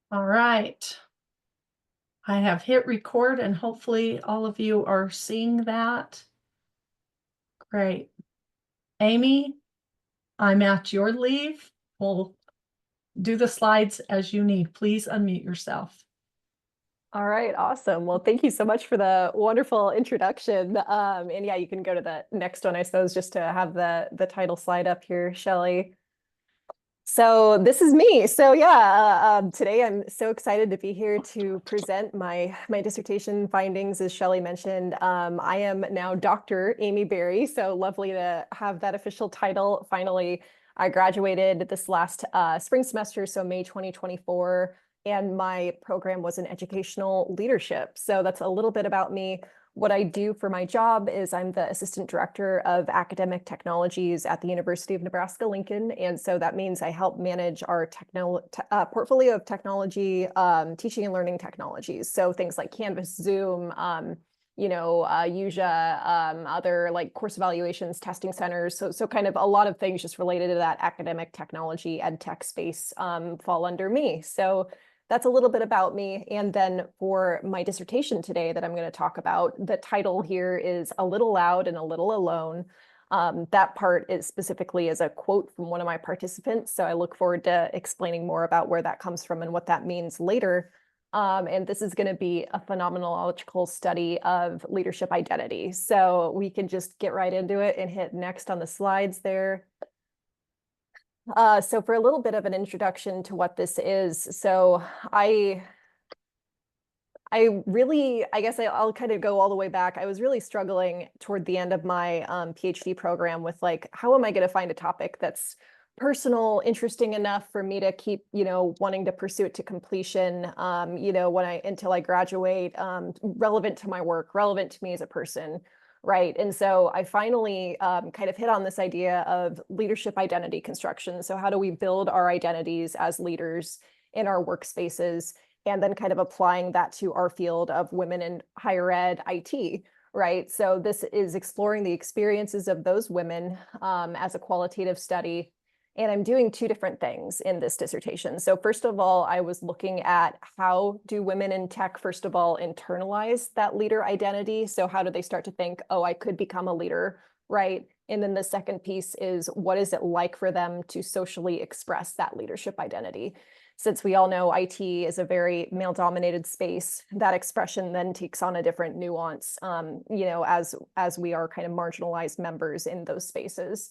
All right. I have hit record and hopefully all of you are seeing that. Great. Amy, I'm at your leave. We'll do the slides as you need. Please unmute yourself. All right, awesome. Well, thank you so much for the wonderful introduction. And yeah, you can go to the next one, I suppose, just to have the title slide up here, Shelley. So this is me. So yeah, today I'm so excited to be here to present my dissertation findings. As Shelley mentioned, I am now Dr. Amy Berry. So lovely to have that official title. Finally, I graduated this last spring semester, so May 2024, and my program was in educational leadership. So that's a little bit about me. What I do for my job is I'm the Assistant Director of Academic Technologies at the University of Nebraska-Lincoln. And so that means I help manage our portfolio of technology, teaching and learning technologies. So things like Canvas, Zoom, Usia, other like course evaluations, testing centers. So kind of a lot of things just related to that academic technology ed tech space fall under me. So that's a little bit about me. And then for my dissertation today that I'm going to talk about, the title here is A Little Loud and a Little Alone. That part is specifically as a quote from one of my participants. So I look forward to explaining more about where that comes from and what that means later. And this is going to be a phenomenological study of leadership identity. So we can just get right into it and hit next on the slides there. So for a little bit of an introduction to what this is, so I really, I guess I'll kind of go all the way back. I was really struggling toward the end of my PhD program with like, how am I going to find a topic that's personal, interesting enough for me to keep, wanting to pursue it to completion, until I graduate, relevant to my work, relevant to me as a person. Right. And so I finally kind of hit on this idea of leadership identity construction. So how do we build our identities as leaders in our workspaces? And then kind of applying that to our field of women in higher ed IT, right? So this is exploring the experiences of those women as a qualitative study. And I'm doing two different things in this dissertation. So first of all, I was looking at how do women in tech, first of all, internalize that leader identity? So how do they start to think, oh, I could become a leader, right? And then the second piece is what is it like for them to socially express that leadership identity? Since we all know IT is a very male-dominated space, that expression then takes on a different nuance, as we are kind of marginalized members in those spaces.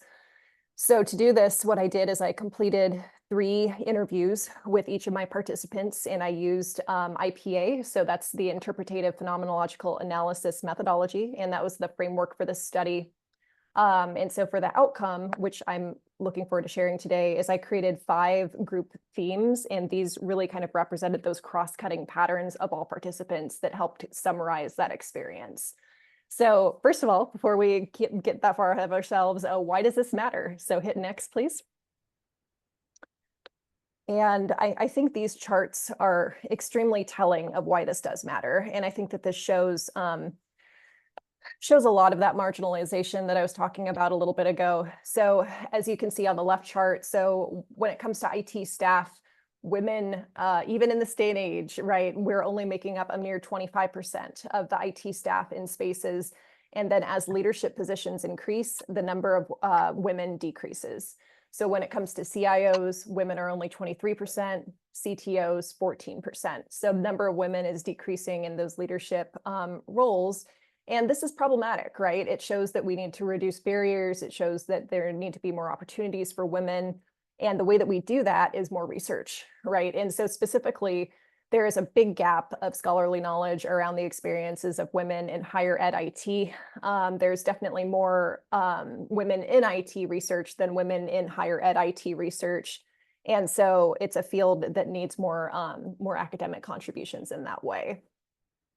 So to do this, what I did is I completed 3 interviews with each of my participants, and I used IPA. So that's the interpretative phenomenological analysis methodology, and that was the framework for this study. And so for the outcome, which I'm looking forward to sharing today, is I created 5 group themes, and these really kind of represented those cross-cutting patterns of all participants that helped summarize that experience. So first of all, before we get that far ahead of ourselves, why does this matter? So hit next, please. And I think these charts are extremely telling of why this does matter. And I think that this shows a lot of that marginalization that I was talking about a little bit ago. So as you can see on the left chart, so when it comes to IT staff, women, even in this day and age, right, we're only making up a mere 25% of the IT staff in spaces. And then as leadership positions increase, the number of women decreases. So when it comes to CIOs, women are only 23%, CTOs, 14%. So the number of women is decreasing in those leadership roles. And this is problematic, right? It shows that we need to reduce barriers. It shows that there need to be more opportunities for women. And the way that we do that is more research, right? And so specifically, there is a big gap of scholarly knowledge around the experiences of women in higher ed IT. There's definitely more women in IT research than women in higher ed IT research. And so it's a field that needs more academic contributions in that way.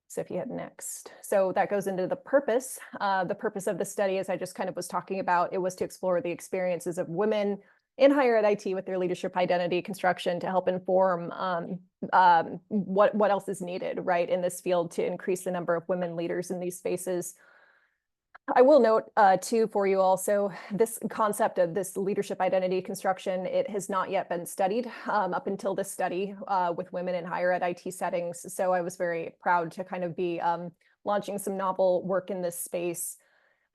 So if you hit next. So that goes into the purpose. The purpose of the study, as I just kind of was talking about, it was to explore the experiences of women in higher ed IT with their leadership identity construction to help inform what else is needed, right, in this field to increase the number of women leaders in these spaces. I will note too for you also, this concept of this leadership identity construction, it has not yet been studied up until this study with women in higher ed IT settings. So I was very proud to kind of be launching some novel work in this space.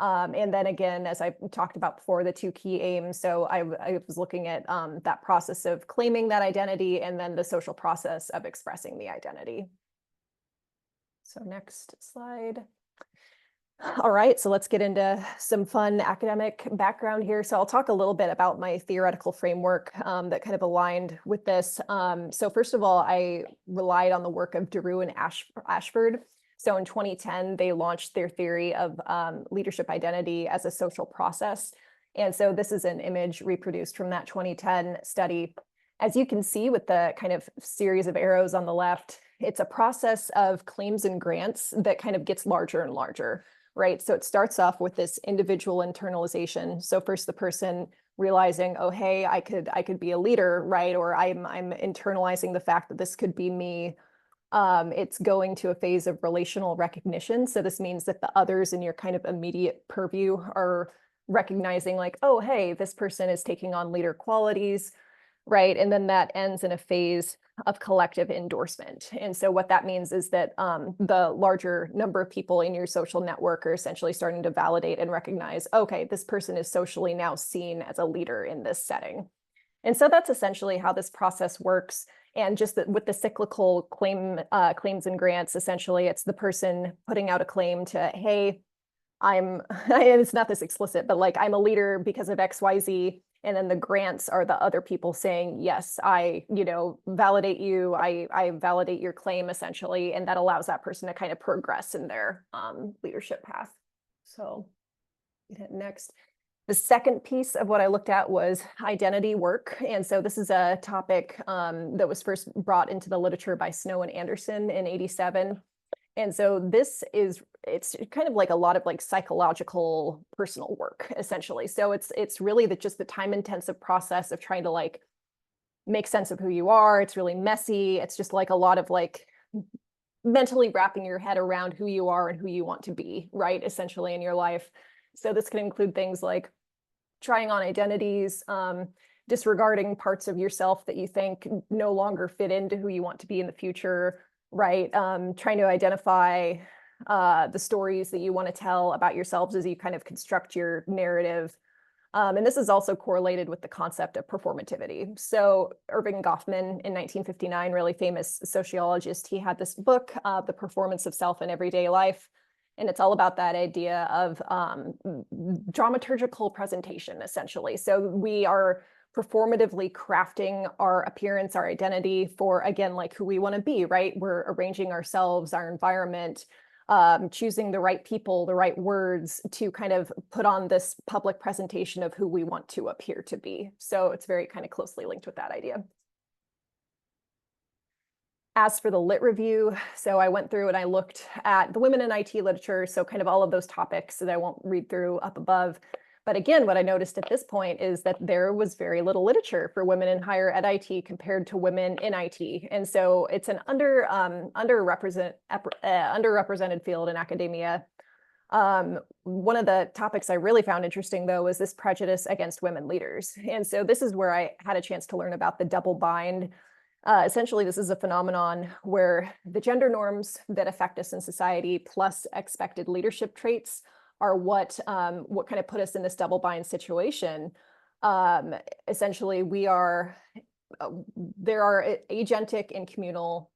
And then again, as I talked about before, the two key aims. So I was looking at that process of claiming that identity and then the social process of expressing the identity. So next slide. All right, so let's get into some fun academic background here. So I'll talk a little bit about my theoretical framework that kind of aligned with this. So first of all, I relied on the work of Deroux and Ashford. So in 2010, they launched their theory of leadership identity as a social process. And so this is an image reproduced from that 2010 study. As you can see with the kind of series of arrows on the left, it's a process of claims and grants that kind of gets larger and larger. Right. So it starts off with this individual internalization. So first the person realizing, oh, hey, I could be a leader, right? Or I'm internalizing the fact that this could be me. It's going to a phase of relational recognition. So this means that the others in your kind of immediate purview are recognizing like, oh, hey, this person is taking on leader qualities, right? And then that ends in a phase of collective endorsement. And so what that means is that the larger number of people in your social network are essentially starting to validate and recognize, okay, this person is socially now seen as a leader in this setting. And so that's essentially how this process works. And just with the cyclical claims and grants, essentially it's the person putting out a claim to, hey, and it's not this explicit, but like I'm a leader because of XYZ. And then the grants are the other people saying, yes, I validate you. I validate your claim essentially. And that allows that person to kind of progress in their leadership path. So next. The second piece of what I looked at was identity work. And so this is a topic that was first brought into the literature by Snow and Anderson in '87. And so it's kind of like a lot of like psychological personal work, essentially. So it's really just the time intensive process of trying to like make sense of who you are. It's really messy. It's just like a lot of like mentally wrapping your head around who you are and who you want to be, right? Essentially in your life. So this can include things like trying on identities, disregarding parts of yourself that you think no longer fit into who you want to be in the future, right? Trying to identify the stories that you want to tell about yourselves as you kind of construct your narrative. And this is also correlated with the concept of performativity. So Erving Goffman in 1959, really famous sociologist, he had this book, The Performance of Self in Everyday Life. And it's all about that idea of dramaturgical presentation, essentially. So we are performatively crafting our appearance, our identity for, again, like who we want to be, right? We're arranging ourselves, our environment, choosing the right people, the right words to kind of put on this public presentation of who we want to appear to be. So it's very kind of closely linked with that idea. As for the lit review, so I went through and I looked at the women in IT literature, so kind of all of those topics that I won't read through up above. But again, what I noticed at this point is that there was very little literature for women in higher ed IT compared to women in IT. And so it's an underrepresented field in academia. One of the topics I really found interesting, though, was this prejudice against women leaders. And so this is where I had a chance to learn about the double bind. Essentially, this is a phenomenon where the gender norms that affect us in society plus expected leadership traits are what kind of put us in this double bind situation. Essentially, there are agentic and communal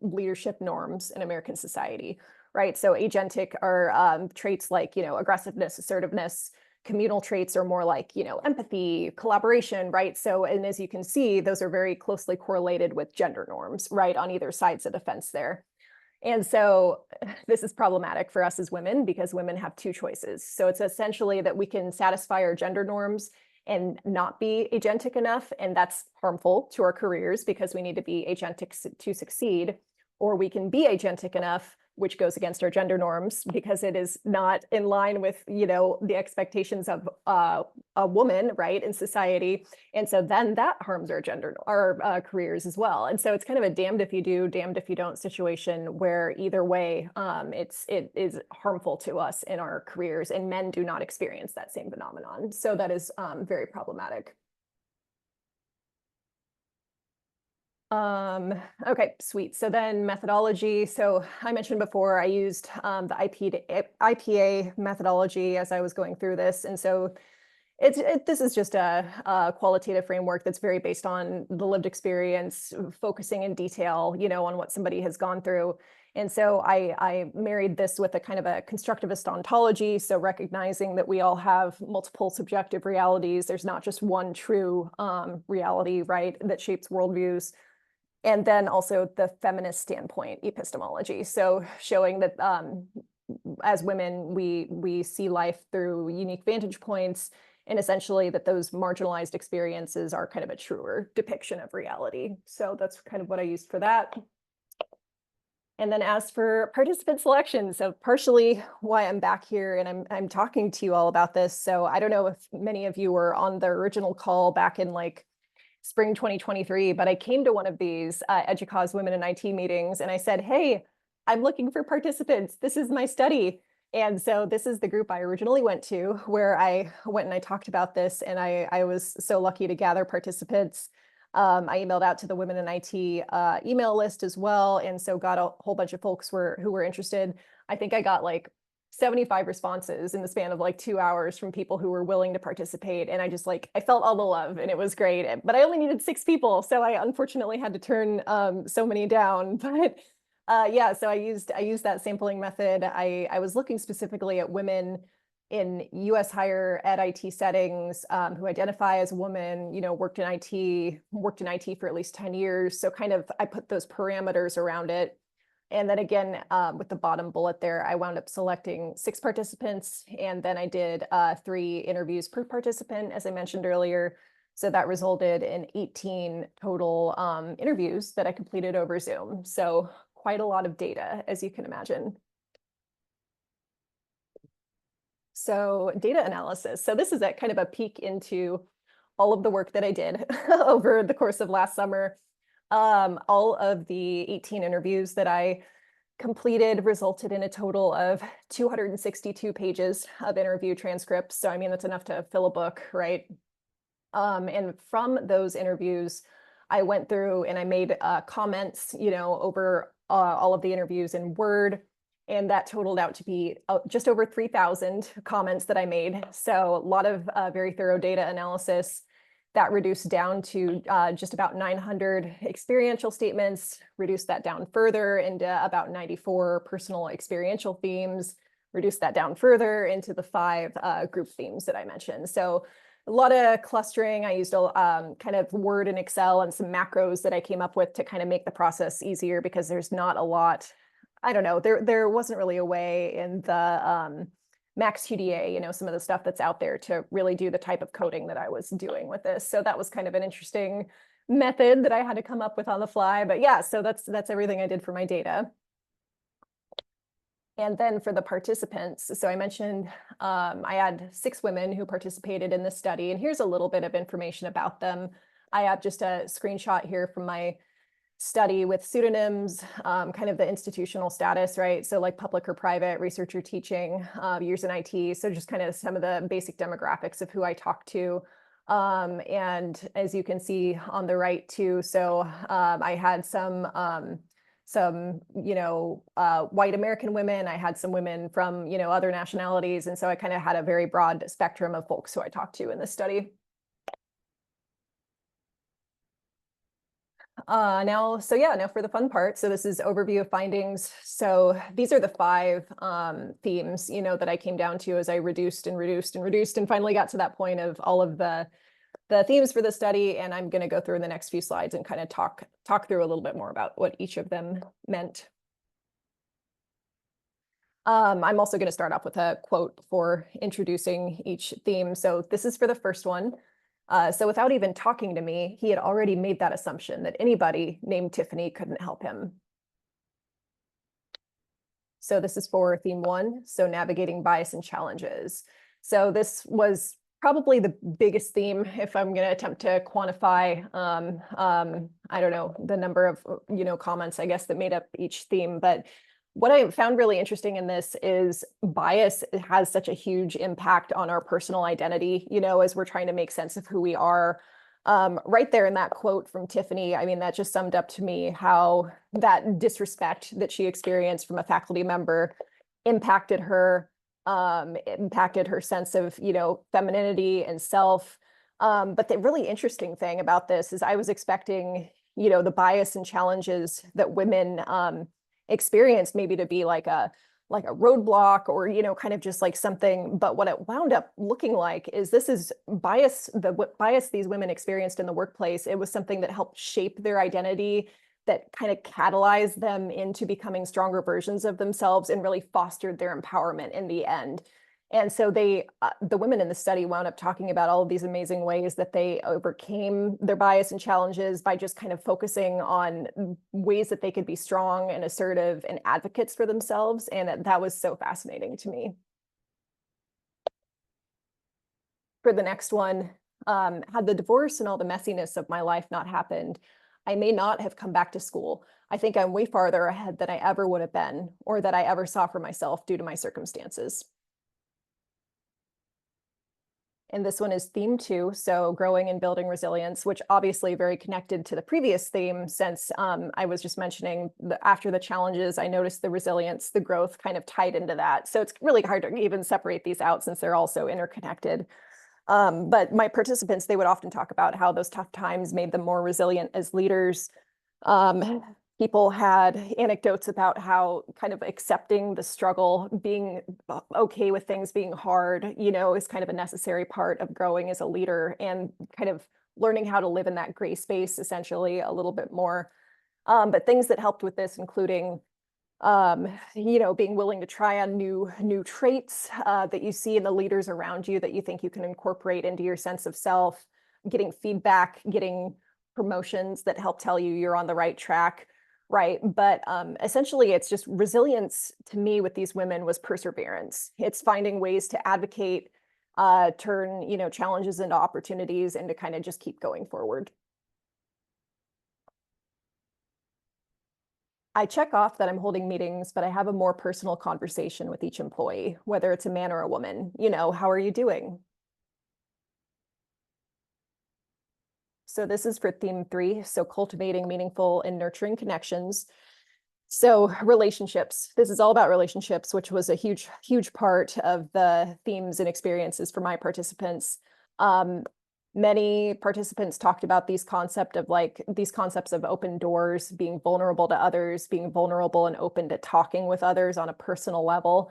leadership norms in American society, right? So agentic are traits like, aggressiveness, assertiveness. Communal traits are more like, empathy, collaboration, right? So, and as you can see, those are very closely correlated with gender norms, right? On either sides of the fence there. And so this is problematic for us as women because women have two choices. So it's essentially that we can satisfy our gender norms and not be agentic enough. And that's harmful to our careers because we need to be agentic to succeed. Or we can be agentic enough which goes against our gender norms because it is not in line with, you know, the expectations of a woman, right, in society. And so then that harms our careers as well. And so it's kind of a damned if you do, damned if you don't situation where either way, it is harmful to us in our careers, and men do not experience that same phenomenon. So that is very problematic. Okay, sweet. So then methodology. So I mentioned before I used the IPA methodology as I was going through this. And so this is just a qualitative framework that's very based on the lived experience, focusing in detail, you know, on what somebody has gone through. And so I married this with a kind of a constructivist ontology. So recognizing that we all have multiple subjective realities. There's not just one true reality, right, that shapes worldviews. And then also the feminist standpoint epistemology. So showing that as women, we see life through unique vantage points, and essentially that those marginalized experiences are kind of a truer depiction of reality. So that's kind of what I used for that. And then as for participant selection, so partially why I'm back here and I'm talking to you all about this. So I don't know if many of you were on the original call back in like spring 2023, but I came to one of these EDUCAUSE Women in IT meetings and I said, hey, I'm looking for participants. This is my study. And so this is the group I originally went to, where I went and I talked about this, and I was so lucky to gather participants. I emailed out to the Women in IT email list as well, and so got a whole bunch of folks who were interested. I think I got like 75 responses in the span of like 2 hours from people who were willing to participate. And I just like, I felt all the love and it was great, but I only needed 6 people. So I unfortunately had to turn so many down, but yeah, so I used that sampling method. I was looking specifically at women in US higher ed IT settings who identify as a woman, you know, worked in IT for at least 10 years. So kind of, I put those parameters around it. And then again, with the bottom bullet there, I wound up selecting 6 participants, and then I did 3 interviews per participant, as I mentioned earlier. So that resulted in 18 total interviews that I completed over Zoom. So quite a lot of data, as you can imagine. So data analysis. So this is a kind of a peek into all of the work that I did over the course of last summer. All of the 18 interviews that I completed resulted in a total of 262 pages of interview transcripts. So I mean, that's enough to fill a book, right? And from those interviews, I went through and I made comments, you know, over all of the interviews in Word. And that totaled out to be just over 3,000 comments that I made. So a lot of very thorough data analysis. That reduced down to just about 900 experiential statements, reduced that down further into about 94 personal experiential themes, reduced that down further into the 5 group themes that I mentioned. So a lot of clustering. I used a kind of Word and Excel and some macros that I came up with to kind of make the process easier, because there's not a lot, I don't know, there wasn't really a way in the Max QDA, you know, some of the stuff that's out there to really do the type of coding that I was doing with this. So that was kind of an interesting method that I had to come up with on the fly. But yeah, so that's everything I did for my data. And then for the participants, so I mentioned I had 6 women who participated in this study, and here's a little bit of information about them. I have just a screenshot here from my study with pseudonyms, kind of the institutional status, right? So like public or private, research or teaching, years in IT. So just kind of some of the basic demographics of who I talked to. And as you can see on the right too, so I had some, you know, white American women. I had some women from, you know, other nationalities. And so I kind of had a very broad spectrum of folks who I talked to in this study. Now for the fun part. So this is overview of findings. So these are the 5 themes, you know, that I came down to as I reduced and finally got to that point of all of the themes for the study. And I'm going to go through in the next few slides and kind of talk through a little bit more about what each of them meant. I'm also going to start off with a quote for introducing each theme. So this is for the first one. So without even talking to me, he had already made that assumption that anybody named Tiffany couldn't help him. So this is for theme 1, so navigating bias and challenges. So this was probably the biggest theme if I'm going to attempt to quantify, I don't know, the number of, comments, I guess, that made up each theme. But what I found really interesting in this is bias has such a huge impact on our personal identity, as we're trying to make sense of who we are. Right there in that quote from Tiffany, I mean, that just summed up to me how that disrespect that she experienced from a faculty member impacted her, impacted her sense of, femininity and self. But the really interesting thing about this is I was expecting, the bias and challenges that women experience maybe to be like a roadblock or, kind of just like something. But what it wound up looking like is this is bias, the bias these women experienced in the workplace. It was something that helped shape their identity, that kind of catalyzed them into becoming stronger versions of themselves and really fostered their empowerment in the end. And so the women in the study wound up talking about all of these amazing ways that they overcame their bias and challenges by just kind of focusing on ways that they could be strong and assertive and advocates for themselves. And that was so fascinating to me. For the next one, had the divorce and all the messiness of my life not happened, I may not have come back to school. I think I'm way farther ahead than I ever would have been or that I ever saw for myself due to my circumstances. And this one is theme 2, so growing and building resilience, which obviously very connected to the previous theme, since I was just mentioning after the challenges, I noticed the resilience, the growth kind of tied into that. So it's really hard to even separate these out since they're all so interconnected. But my participants, they would often talk about how those tough times made them more resilient as leaders. People had anecdotes about how kind of accepting the struggle, being okay with things being hard, is kind of a necessary part of growing as a leader and kind of learning how to live in that gray space essentially a little bit more. But things that helped with this, including being willing to try on new traits that you see in the leaders around you that you think you can incorporate into your sense of self, getting feedback, getting promotions that help tell you you're on the right track, right? But essentially, it's just resilience to me with these women was perseverance. It's finding ways to advocate, turn challenges into opportunities, and to kind of just keep going forward. I check off that I'm holding meetings, but I have a more personal conversation with each employee, whether it's a man or a woman. How are you doing? So this is for theme 3, so cultivating meaningful and nurturing connections. So relationships, this is all about relationships, which was a huge part of the themes and experiences for my participants. Many participants talked about these concepts of open doors, being vulnerable to others, being vulnerable and open to talking with others on a personal level.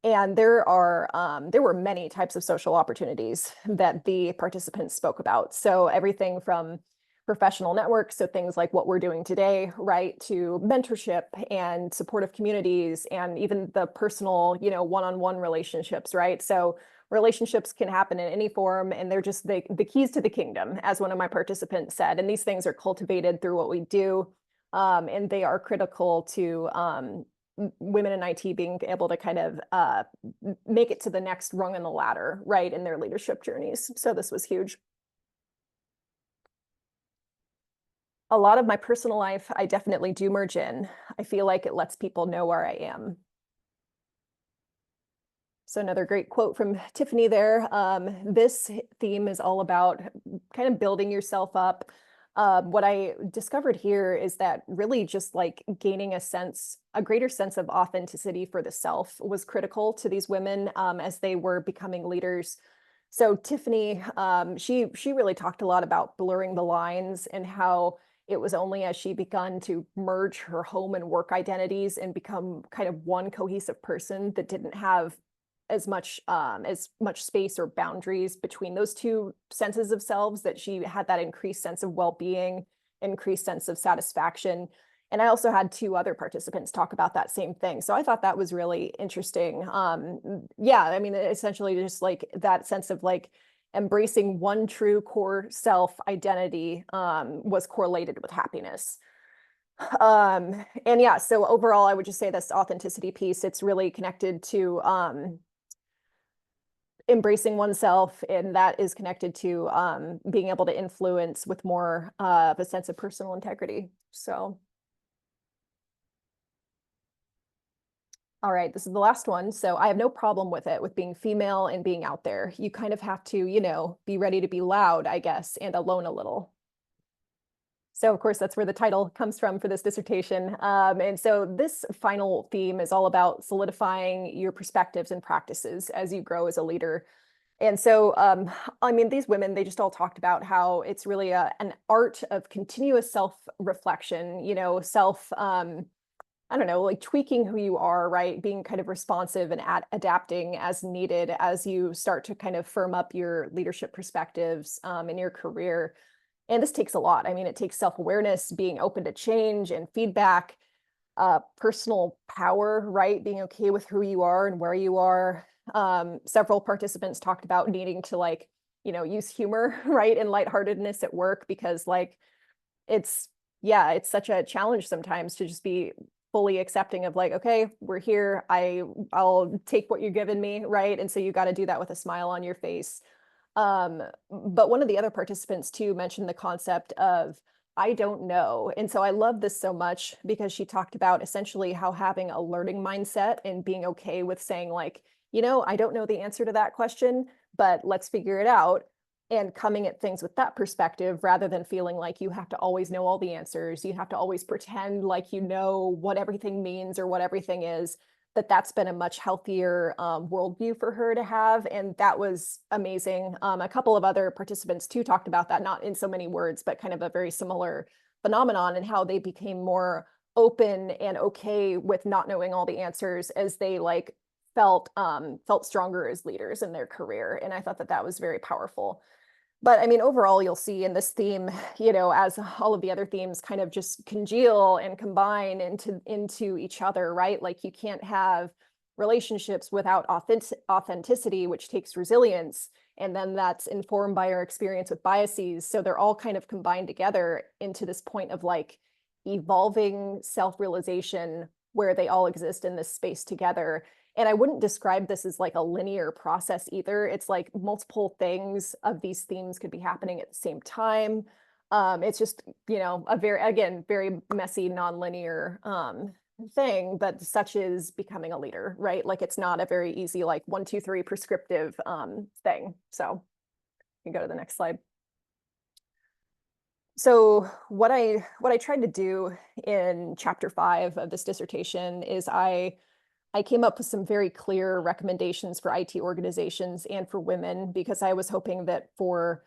And there were many types of social opportunities that the participants spoke about. So everything from professional networks, so things like what we're doing today, right, to mentorship and supportive communities, and even the personal, one-on-one relationships, right? So relationships can happen in any form, and they're just the keys to the kingdom, as one of my participants said. And these things are cultivated through what we do, and they are critical to women in IT being able to kind of make it to the next rung in the ladder, right, in their leadership journeys. So this was huge. A lot of my personal life, I definitely do merge in. I feel like it lets people know where I am. So another great quote from Tiffany there. This theme is all about kind of building yourself up. What I discovered here is that really just like gaining a greater sense of authenticity for the self was critical to these women as they were becoming leaders. So Tiffany, she really talked a lot about blurring the lines and how it was only as she begun to merge her home and work identities and become kind of one cohesive person that didn't have as much space or boundaries between those two senses of selves, that she had that increased sense of well-being, increased sense of satisfaction. And I also had 2 other participants talk about that same thing. So I thought that was really interesting. Yeah, I mean, essentially just like that sense of like embracing one true core self identity was correlated with happiness. And yeah, so overall, I would just say this authenticity piece, it's really connected to embracing oneself, and that is connected to being able to influence with more of a sense of personal integrity. So, all right, this is the last one. So I have no problem with it, with being female and being out there. You kind of have to, be ready to be loud, I guess, and alone a little. So of course, that's where the title comes from for this dissertation. And so this final theme is all about solidifying your perspectives and practices as you grow as a leader. And so, I mean, these women, they just all talked about how it's really an art of continuous self-reflection, I don't know, like tweaking who you are, right? Being kind of responsive and adapting as needed as you start to kind of firm up your leadership perspectives in your career. And this takes a lot. I mean, it takes self-awareness, being open to change and feedback, personal power, right? Being okay with who you are and where you are. Several participants talked about needing to use humor, right? And lightheartedness at work because it's, yeah, it's such a challenge sometimes to just be fully accepting of like, okay, we're here. I'll take what you're giving me, right? And so you got to do that with a smile on your face. But one of the other participants too mentioned the concept of I don't know. And so I love this so much because she talked about essentially how having a learning mindset and being okay with saying like, I don't know the answer to that question, but let's figure it out. And coming at things with that perspective rather than feeling like you have to always know all the answers, you have to always pretend like you know what everything means or what everything is, that's been a much healthier worldview for her to have. And that was amazing. A couple of other participants too talked about that, not in so many words, but kind of a very similar phenomenon and how they became more open and okay with not knowing all the answers as they felt stronger as leaders in their career. And I thought that was very powerful. But I mean, overall, you'll see in this theme, as all of the other themes kind of just congeal and combine into each other, right? Like you can't have relationships without authenticity, which takes resilience. And then that's informed by our experience with biases. So they're all kind of combined together into this point of like evolving self-realization where they all exist in this space together. And I wouldn't describe this as like a linear process either. It's like multiple things of these themes could be happening at the same time. It's just, a very messy, nonlinear thing, but such is becoming a leader, right? Like it's not a very easy, like 1, 2, 3 prescriptive thing. So you can go to the next slide. So what I tried to do in chapter 5 of this dissertation is I came up with some very clear recommendations for IT organizations and for women because I was hoping that for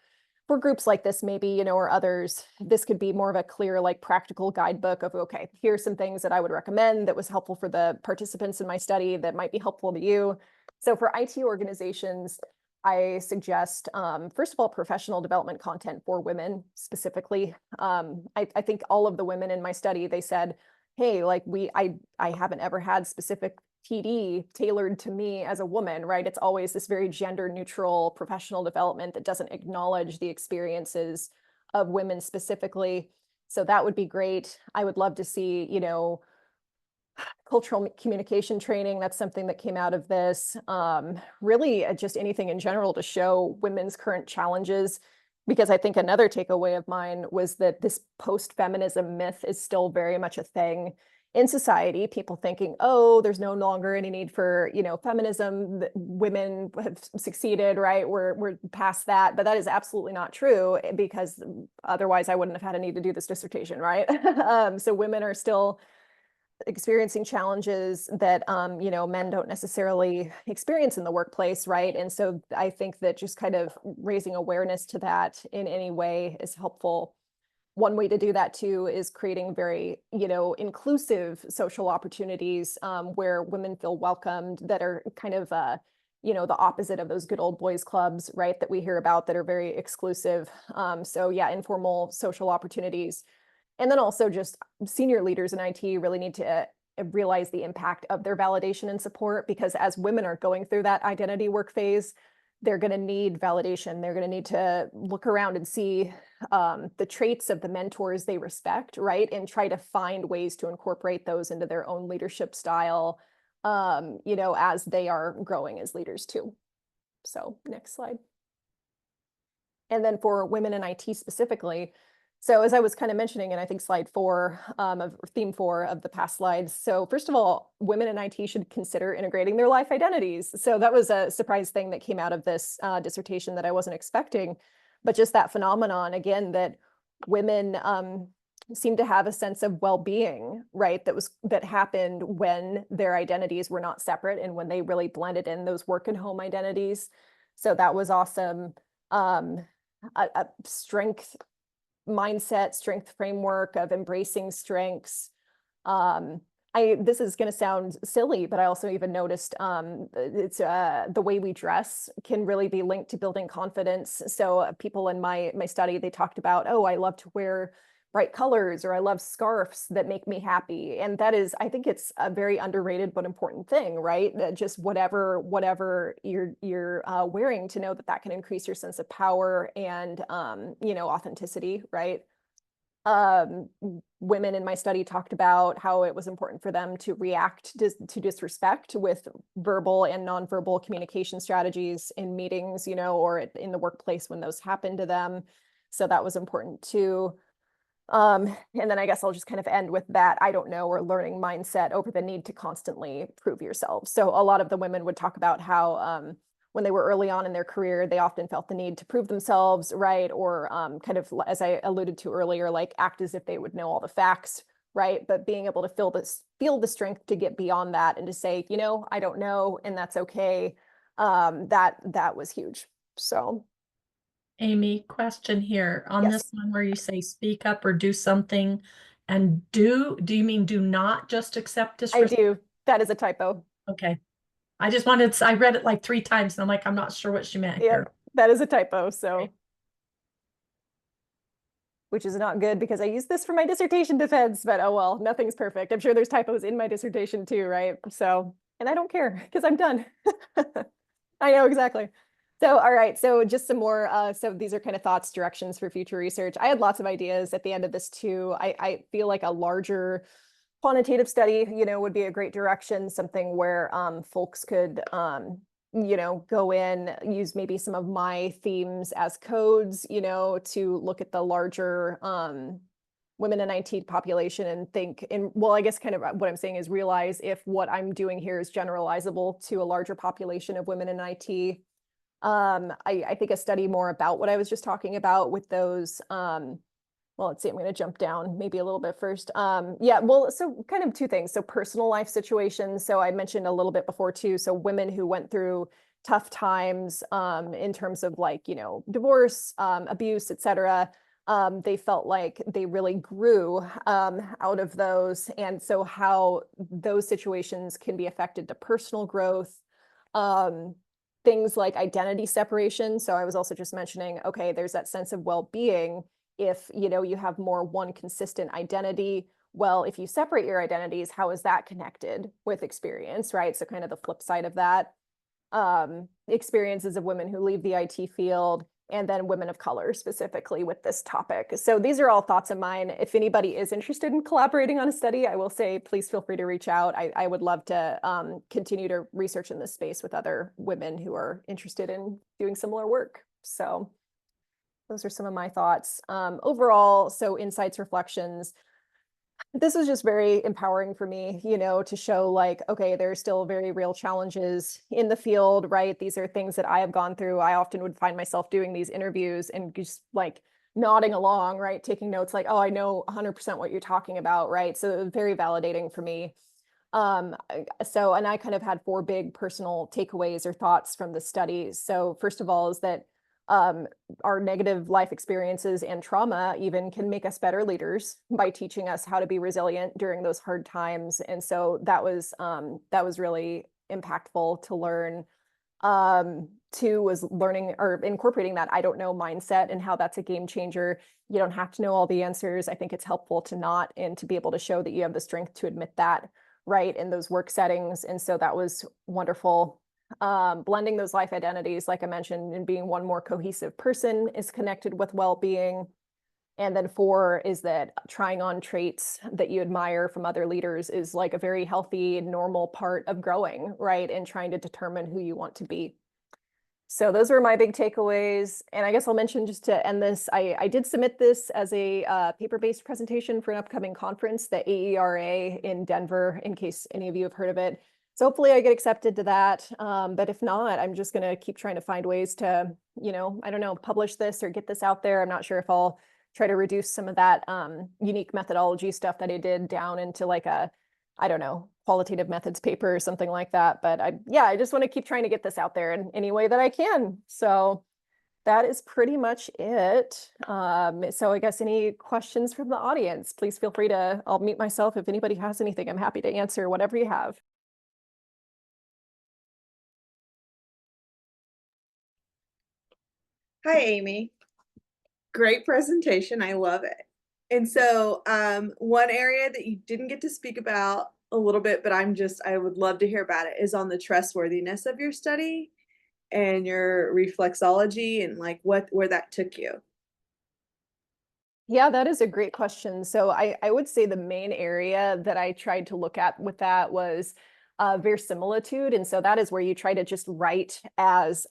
groups like this, maybe, or others, this could be more of a clear, like practical guidebook of, okay, here's some things that I would recommend that was helpful for the participants in my study that might be helpful to you. So for IT organizations, I suggest, first of all, professional development content for women specifically. I think all of the women in my study, they said, hey, like I haven't ever had specific PD tailored to me as a woman, right? It's always this very gender neutral professional development that doesn't acknowledge the experiences of women specifically. So that would be great. I would love to see, cultural communication training. That's something that came out of this. Really just anything in general to show women's current challenges. Because I think another takeaway of mine was that this post-feminism myth is still very much a thing in society, people thinking, oh, there's no longer any need for, feminism, women have succeeded, right? We're past that, but that is absolutely not true because otherwise I wouldn't have had a need to do this dissertation, right? So women are still experiencing challenges that, men don't necessarily experience in the workplace, right? And so I think that just kind of raising awareness to that in any way is helpful. One way to do that too is creating very, inclusive social opportunities where women feel welcomed that are kind of, the opposite of those good old boys clubs, right? That we hear about that are very exclusive. So yeah, informal social opportunities. And then also just senior leaders in IT really need to realize the impact of their validation and support because as women are going through that identity work phase, they're going to need validation. They're going to need to look around and see the traits of the mentors they respect, right? And try to find ways to incorporate those into their own leadership style, as they are growing as leaders too. So next slide. And then for women in IT specifically, so as I was kind of mentioning, and I think slide 4 of theme 4 of the past slides. So first of all, women in IT should consider integrating their life identities. So that was a surprise thing that came out of this dissertation that I wasn't expecting, but just that phenomenon again, that women seem to have a sense of well-being, right? That happened when their identities were not separate and when they really blended in those work and home identities. So that was awesome. A strength mindset, strength framework of embracing strengths. This is going to sound silly, but I also even noticed it's the way we dress can really be linked to building confidence. So people in my study, they talked about, oh, I love to wear bright colors, or I love scarves that make me happy. And that is, I think it's a very underrated but important thing, right? That just whatever you're wearing, to know that that can increase your sense of power and authenticity, right? Women in my study talked about how it was important for them to react to disrespect with verbal and nonverbal communication strategies in meetings, or in the workplace when those happen to them. So that was important too. And then I guess I'll just kind of end with that I don't know or learning mindset over the need to constantly prove yourself. So a lot of the women would talk about how when they were early on in their career, they often felt the need to prove themselves, right? Or kind of, as I alluded to earlier, like act as if they would know all the facts, right? But being able to feel the strength to get beyond that and to say, I don't know, and that's okay. That was huge. So. Amy, question here on this Yes, one where you say speak up or do something, and do you mean do not just accept I disrespect? do. That is a typo. Okay. I read it like 3 times and I'm like, I'm not sure what she meant here. Yep, that is a typo. So, which is not good because I used this for my dissertation defense, but oh well, nothing's perfect. I'm sure there's typos in my dissertation too, right? So, and I don't care because I'm done. I know exactly. So, all right. So just some more. So these are kind of thoughts, directions for future research. I had lots of ideas at the end of this too. I feel like a larger quantitative study, would be a great direction, something where folks could, go in, use maybe some of my themes as codes, to look at the larger women in IT population and think, well, I guess kind of what I'm saying is realize if what I'm doing here is generalizable to a larger population of women in IT. I think a study more about what I was just talking about with those, well, let's see, I'm going to jump down maybe a little bit first. Yeah, well, so kind of 2 things. So personal life situations. So I mentioned a little bit before too. So women who went through tough times in terms of like, divorce, abuse, etc. They felt like they really grew out of those. And so how those situations can be affected to personal growth. Things like identity separation. So I was also just mentioning, okay, there's that sense of well-being. If you have more one consistent identity, well, if you separate your identities, how is that connected with experience, right? So kind of the flip side of that. Experiences of women who leave the IT field, and then women of color specifically with this topic. So these are all thoughts of mine. If anybody is interested in collaborating on a study, I will say, please feel free to reach out. I would love to continue to research in this space with other women who are interested in doing similar work. So those are some of my thoughts. Overall, so insights, reflections. This was just very empowering for me, to show like, okay, there are still very real challenges in the field, right? These are things that I have gone through. I often would find myself doing these interviews and just like nodding along, right? Taking notes like, oh, I know 100% what you're talking about, right? So it was very validating for me. And I kind of had 4 big personal takeaways or thoughts from the study. So first of all is that our negative life experiences and trauma even can make us better leaders by teaching us how to be resilient during those hard times. And so that was really impactful to learn. 2 was learning or incorporating that I don't know mindset and how that's a game changer. You don't have to know all the answers. I think it's helpful to not, and to be able to show that you have the strength to admit that, right, in those work settings. And so that was wonderful. blending those life identities, like I mentioned, and being one more cohesive person is connected with well-being. And then 4 is that trying on traits that you admire from other leaders is like a very healthy, normal part of growing, right? And trying to determine who you want to be. So those were my big takeaways. And I guess I'll mention, just to end this, I did submit this as a paper-based presentation for an upcoming conference, the AERA in Denver, in case any of you have heard of it. So hopefully I get accepted to that. But if not, I'm just going to keep trying to find ways to, I don't know, publish this or get this out there. I'm not sure if I'll try to reduce some of that unique methodology stuff that I did down into like a, I don't know, qualitative methods paper or something like that. But I just want to keep trying to get this out there in any way that I can. So that is pretty much it. So I guess any questions from the audience, please feel free to, I'll mute myself. If anybody has anything, I'm happy to answer whatever you have. Hi, Amy. Great presentation. I love it. And so, one area that you didn't get to speak about a little bit, but I would love to hear about it, is on the trustworthiness of your study and your reflexology and like where that took you. Yeah, that is a great question. So I would say the main area that I tried to look at with that was verisimilitude. And so that is where you try to just write as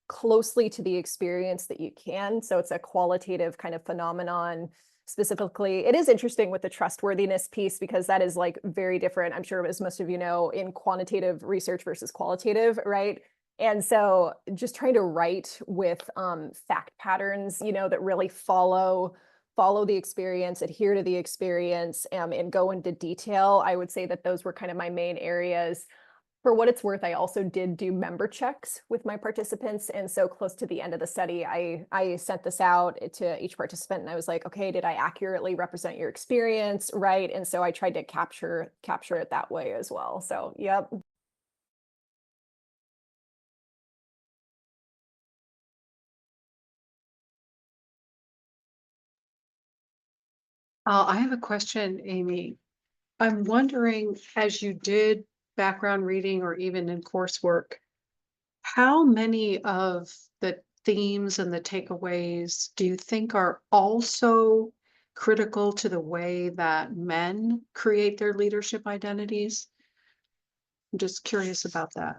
closely to the experience that you can. So it's a qualitative kind of phenomenon. Specifically, it is interesting with the trustworthiness piece because that is like very different, I'm sure, as most of you know, in quantitative research versus qualitative, right? And so just trying to write with fact patterns, that really follow the experience, adhere to the experience, and go into detail. I would say that those were kind of my main areas. For what it's worth, I also did do member checks with my participants. And so close to the end of the study, I sent this out to each participant and I was like, okay, did I accurately represent your experience? Right. And so I tried to capture it that way as well. So, yep. I have a question, Amy. I'm wondering, as you did background reading or even in coursework, how many of the themes and the takeaways do you think are also critical to the way that men create their leadership identities? I'm just curious about that.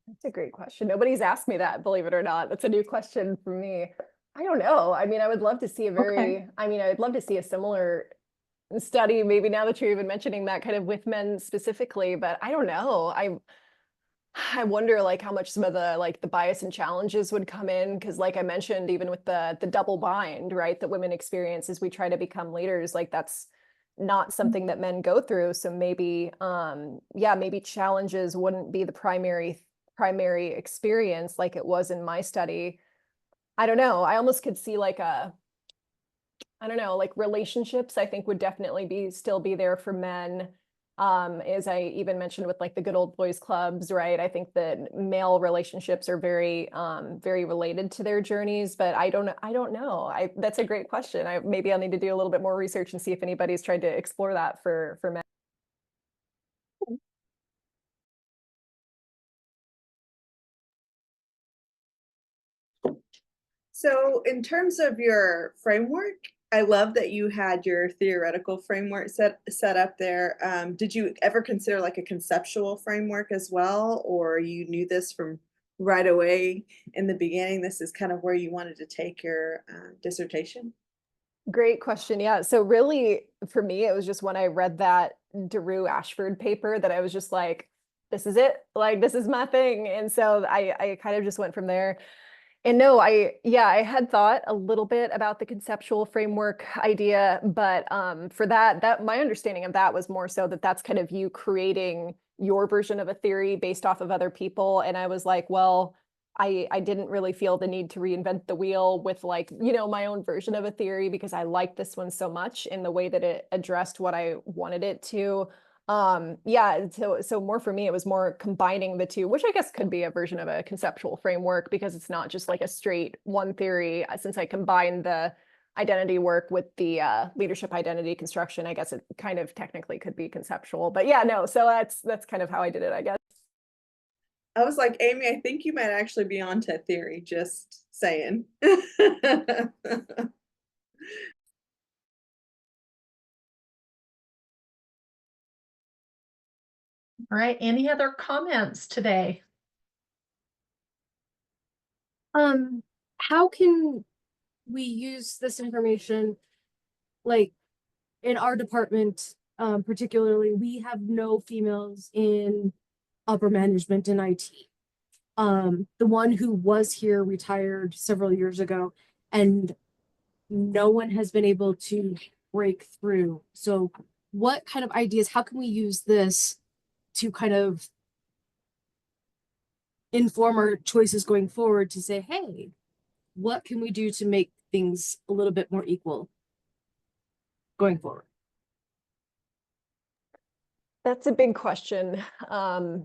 That's a great question. Nobody's asked me that, believe it or not. That's a new question for me. I don't know. I mean, I would love to see Okay. I'd love to see a similar study, maybe now that you're even mentioning that, kind of with men specifically, but I don't know. I wonder like how much some of the like the bias and challenges would come in, because like I mentioned, even with the double bind, right, that women experience as we try to become leaders, like that's not something that men go through. So maybe maybe challenges wouldn't be the primary experience like it was in my study. I don't know. I almost could see like I don't know, like relationships, I think would definitely still be there for men. As I even mentioned with like the good old boys clubs, right? I think that male relationships are very related to their journeys, but I don't know. That's a great question. Maybe I'll need to do a little bit more research and see if anybody's tried to explore that for men. So, in terms of your framework, I love that you had your theoretical framework set up there. Did you ever consider like a conceptual framework as well, or you knew this from right away in the beginning? This is kind of where you wanted to take your dissertation. Great question. Yeah. So really for me, it was just when I read that DeRue Ashford paper that I was just like, this is it. Like, this is my thing. And so I kind of just went from there. And no, I had thought a little bit about the conceptual framework idea, but for that my understanding of that was more so that that's kind of you creating your version of a theory based off of other people. And I was like, well, I didn't really feel the need to reinvent the wheel with like, my own version of a theory, because I liked this one so much in the way that it addressed what I wanted it to. So more for me, it was more combining the two, which I guess could be a version of a conceptual framework, because it's not just like a straight one theory. Since I combined the identity work with the leadership identity construction, I guess it kind of technically could be conceptual. But yeah, no, so that's kind of how I did it, I guess. I was like, Amy, I think you might actually be onto theory, just saying. All right, any other comments today? How can we use this information, like in our department, particularly, we have no females in upper management in IT. The one who was here retired several years ago, and no one has been able to break through. So what kind of ideas, how can we use this to kind of inform our choices going forward to say, hey, what can we do to make things a little bit more equal going forward? That's a big question. I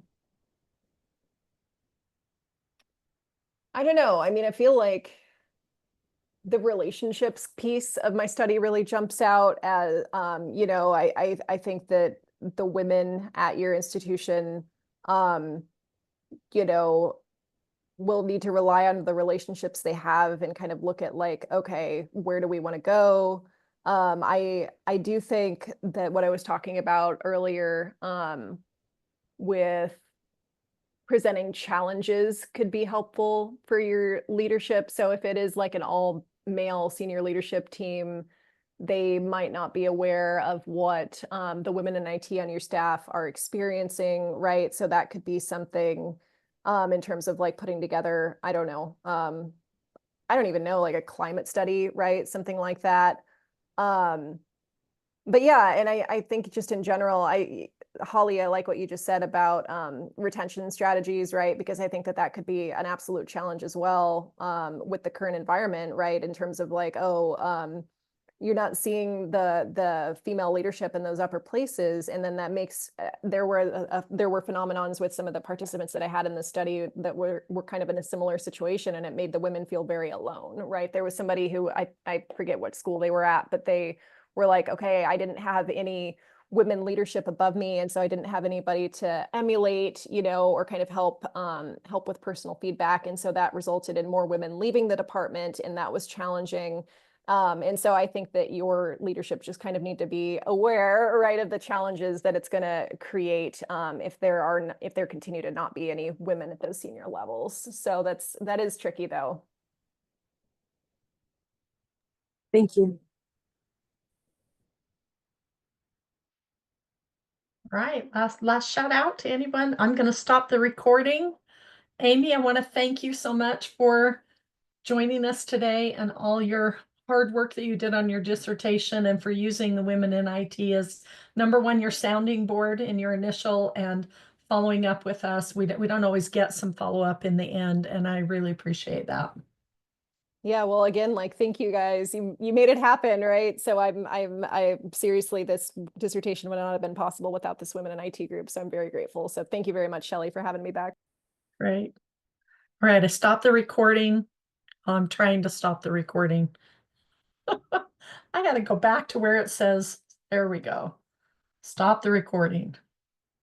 don't know. I mean, I feel like the relationships piece of my study really jumps out as, you know, I think that the women at your institution, you know, will need to rely on the relationships they have and kind of look at like, okay, where do we want to go? I do think that what I was talking about earlier, with presenting challenges could be helpful for your leadership. So if it is like an all male senior leadership team, they might not be aware of what the women in IT on your staff are experiencing, right? So that could be something in terms of like putting together, I don't know, I don't even know, like a climate study, right? Something like that. But yeah, and I think just in general, Holly, I like what you just said about retention strategies, right? Because I think that that could be an absolute challenge as well with the current environment, right? In terms of like, oh, you're not seeing the female leadership in those upper places, and then that makes there were phenomenons with some of the participants that I had in the study that were kind of in a similar situation, and it made the women feel very alone, right? There was somebody who I forget what school they were at, but they were like, okay, I didn't have any women leadership above me, and so I didn't have anybody to emulate, you know, or kind of help with personal feedback, and so that resulted in more women leaving the department, and that was challenging. And so I think that your leadership just kind of need to be aware, right, of the challenges that it's going to create if there continue to not be any women at those senior levels. So that is tricky though. Thank you. Right, last shout out to anyone. I'm going to stop the recording. Amy, I want to thank you so much for joining us today and all your hard work that you did on your dissertation, and for using the women in IT as number one, your sounding board in your initial, and following up with us. We don't always get some follow-up in the end, and I really appreciate that. Yeah, well, again, like, thank you guys. You made it happen, right? So I seriously, this dissertation would not have been possible without this women in IT group. So I'm very grateful. So thank you very much, Shelley, for having me back. Great. All right, I stopped the recording. I'm trying to stop the recording. I got to go back to where it says, there we go. Stop the recording.